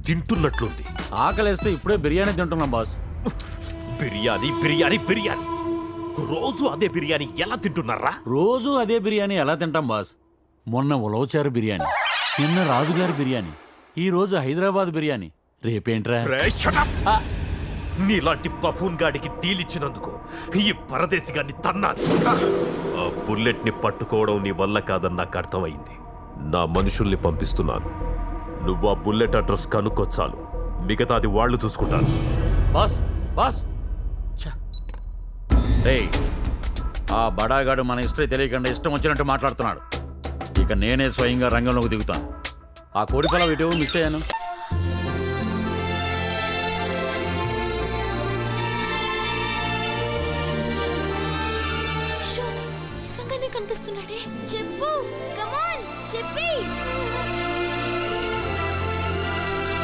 తింటున్నట్లుంది. ఆకలేస్తే ఇప్పుడే బిర్యానీ తింటున్నాం బాస్. బిర్యానీ బిర్యానీ బిర్యానీ, రోజు అదే బిర్యానీ ఎలా తింటున్నారా? రోజు అదే బిర్యానీ ఎలా తింటాం బాస్? మొన్న ఉలవచారు బిర్యానీ, నిన్న రాజుగారి బిర్యానీ, ఈ రోజు హైదరాబాద్ బిర్యానీ, రేపేంట్రా? నీలాంటి బఫూన్ గాడికి డీలిచ్చినందుకు ఈ పరదేశి గాన్ని తన్నాను. ఆ బుల్లెట్ ని పట్టుకోవడం నీ వల్ల కాదని నాకు అర్థమైంది. నా మనుషుల్ని పంపిస్తున్నాను. నువ్వు ఆ బుల్లెట్ అడ్రస్ కనుక్కొచ్చాలు, మిగతాది వాళ్ళు చూసుకుంటారు. బాస్ బాస్ రేయ్, ఆ బడాగాడు మన హిస్టరీ తెలియకుండా ఇష్టం వచ్చినట్టు మాట్లాడుతున్నాడు. ఇక నేనే స్వయంగా రంగంలోకి దిగుతాను. ఆ కోడిపల వీడియో మిస్ అయ్యాను. నిజంగానే కనిపిస్తున్నాడే. చెప్పు, కమాన్ చెప్పి.